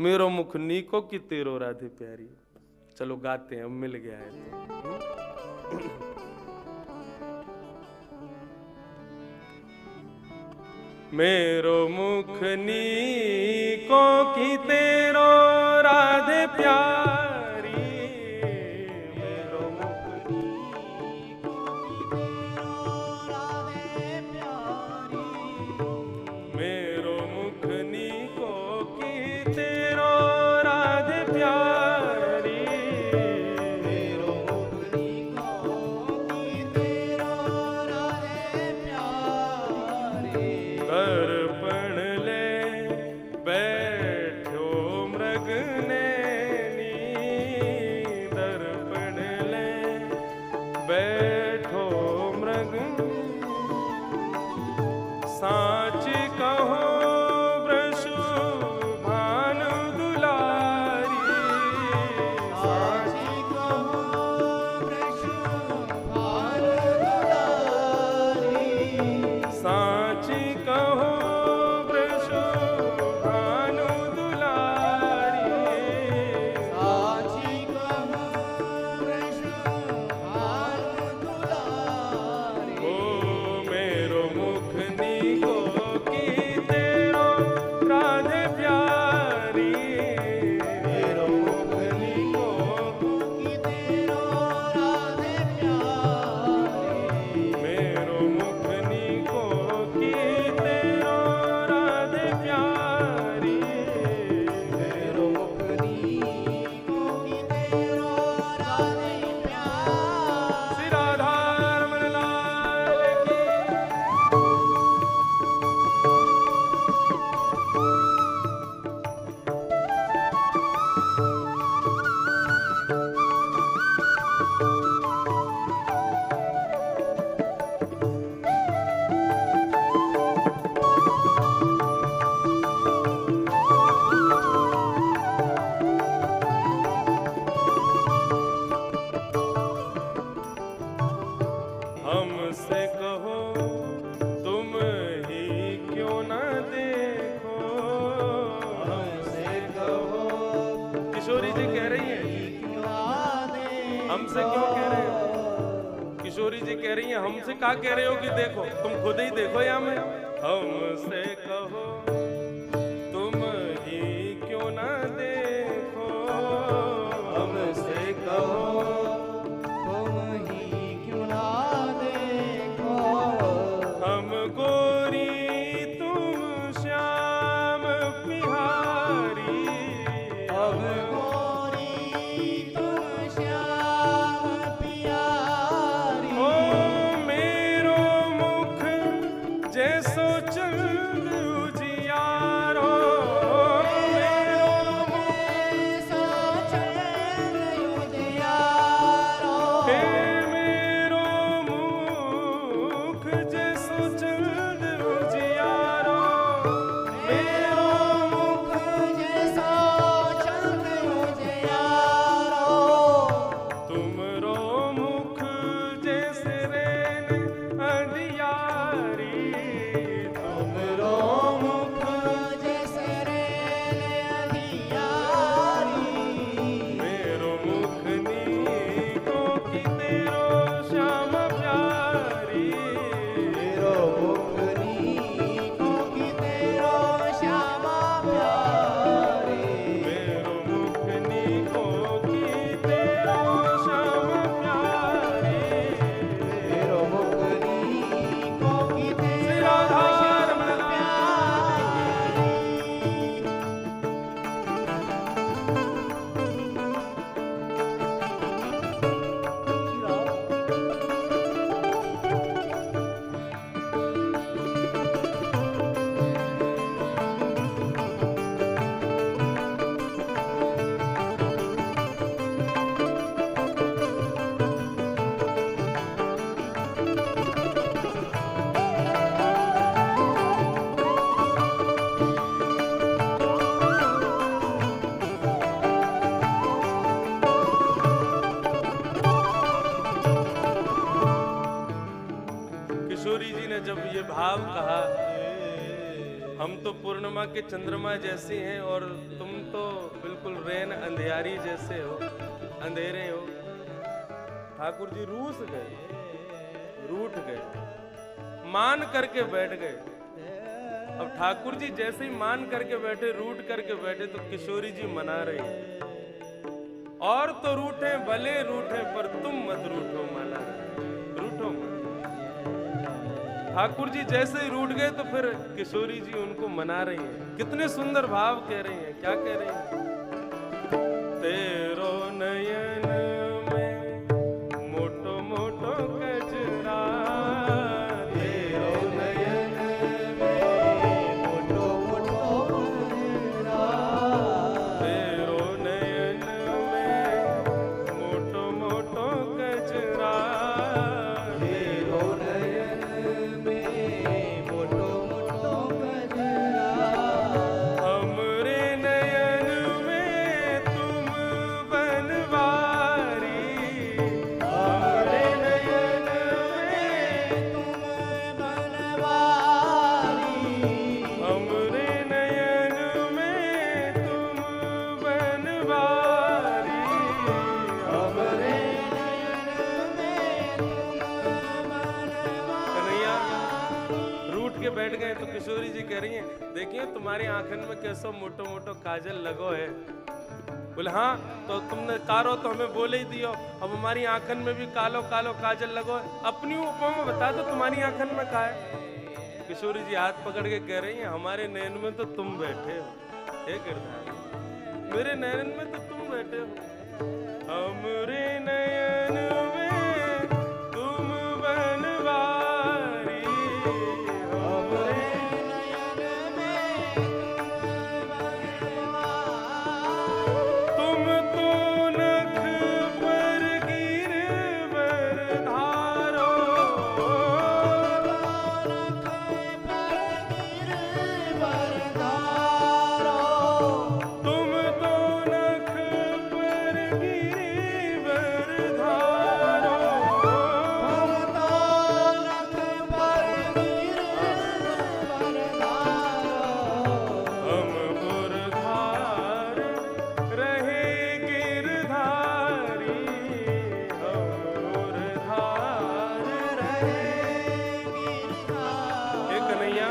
मेरो मुख नीको की तेरो राधे प्यारी। चलो गाते हैं, अब मिल गया है तो। मेरो मुख नीको की तेरो राधे प्यारी। मेरो मुख नीको की तेरो राधे प्यारी। मेरो मुख नीको की तेरो राधे प्यारी। मेरो मुख नीको की तेरो राधे प्यारी। दर्पण ले बैठो मृग नैनी। दर्पण ले बैठो मृग। साच कहो वृषु भानु दुलारी। साच कहो वृषु भानु दुलारी। साच कहो वृषु भानु दुलारी। साच कहो वृषु भानु दुलारी। ओ मेरो मुख नीको की तेरो राधे प्यारी। मेरो मुख नीको की तेरो राधे प्यारी। मेरो मुख नीको की तेरो राधे प्यारी। मेरो मुख नीको की तेरो राधे प्यारी। श्री राधा रमण लाल की। हमसे कहो तुम ही क्यों न देखो। हमसे कहो किशोरी जी कह रही हैं, हमसे क्यों कह रहे हो? किशोरी जी कह रही हैं, हमसे क्या कह रहे हो कि देखो, तुम खुद ही देखो या मैं। हमसे कहो तुम ही क्यों न देखो। हमसे कहो तुम ही क्यों ना देखो। हम गोरी तुम श्याम बिहारी। हम गोरी तुम श्याम बिहारी। ओ मेरो मुख जैसो चंद उजियारो। मेरो मुख जैसो चंद उजियारो। हे मेरो मुख जैसो चंद उजियारो। मेरो मुख जैसो चंद उजियारो। तुमरो मुख जैसे रेन अंधियारी। तुमरो मुख जैसे रेन अंधियारी। मेरो मुख नीको की तेरो श्याम प्यारी। मेरो मुख नीको की तेरो श्याम प्यारी। मेरो मुख नीको की तेरो श्याम प्यारी। मेरो मुख नीको की तेरो श्याम प्यारी। किशोरी जी ने जब ये भाव कहा, हम तो पूर्णिमा के चंद्रमा जैसे हैं और तुम तो नैन अंधियारी जैसे हो, अंधेरे हो। ठाकुर जी रूस गए, रूठ गए, मान करके बैठ गए। अब ठाकुर जी जैसे ही मान करके बैठे, रूठ करके बैठे, तो किशोरी जी मना रही हैं, और तो रूठे भले रूठे पर तुम मत रूठो माला, रूठो मत। ठाकुर जी जैसे ही रूठ गए तो फिर किशोरी जी उनको मना रही हैं। कितने सुंदर भाव कह रही हैं, क्या कह रही हैं? तेरो नयन में मोटो मोटो कजरा, तेरो नयन में मोटो मोटो कजरा, तेरो नयन में मोटो मोटो कजरा, तेरो नयन में मोटो मोटो कजरा, हमरे नयन में तुम बनवारी, हमरे नयन में तुम बनवारी, हमरे नयन में तुम बनवारी, हमरे नयन में तुम बनवारी। कन्हैया रूठ के बैठ गए तो किशोरी जी कह रही हैं, देखिए तुम्हारी आंखन में कैसो मोटो मोटो काजल लगो है। बोले हाँ, तो तुमने कारो तो हमें बोले ही दियो, अब हमारी आंखन में भी कालो कालो काजल लगो है। अपनी उपमा बता दो तुम्हारी आंखन में का है। किशोरी जी हाथ पकड़ के कह रही हैं, हमारे नयन में तो तुम बैठे हो, हे गिरधारी, मेरे नयन में तो तुम बैठे हो, हमरे नयन में तुम बनवारी, हमरे नयन में तुम तो नख पर गिरवर धारो, नख पर गिरवर धारो, तुम तो नख पर गिरवर धारो, तुम तो नख पर गिरवर धारो, हम बुरधार रहे गिरधारी, हम बुरधार रहे गिरधारी। हे कन्हैया,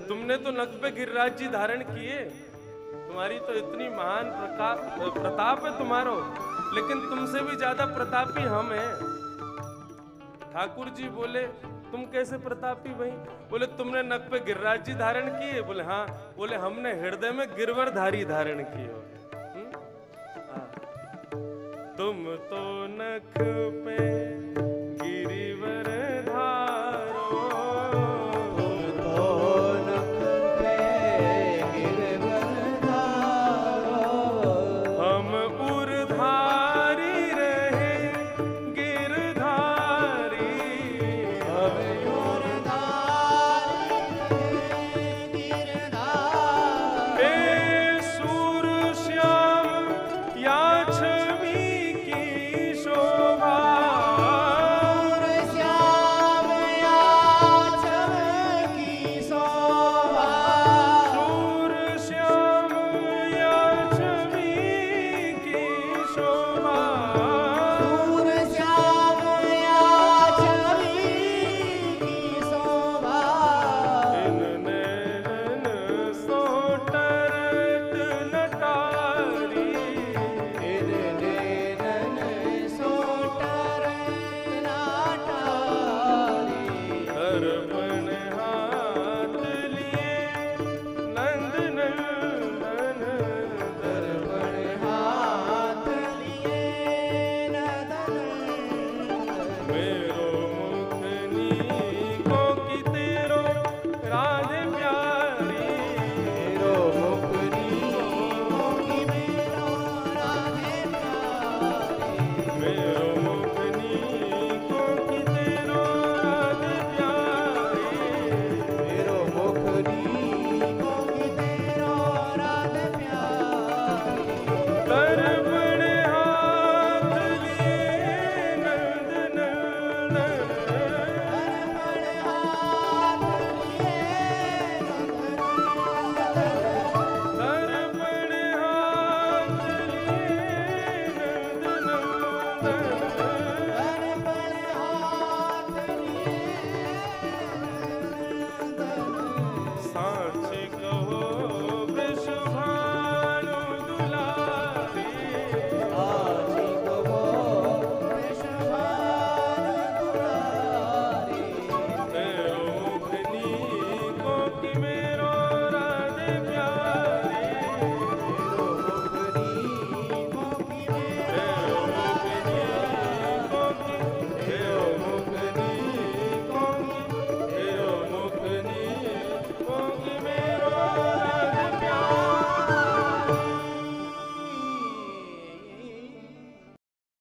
तुमने तो नख पे गिरिराज जी धारण किए, तुम्हारी तो इतनी महान प्रताप है तुम्हारो, लेकिन तुमसे भी ज्यादा प्रतापी हम हैं। ठाकुर जी बोले, तुम कैसे प्रतापी भाई? बोले तुमने नख पे गिरिराज जी धारण किए? बोले हाँ। बोले हमने हृदय में गिरवरधारी धारण किए हो। हाँ। तुम तो नख पे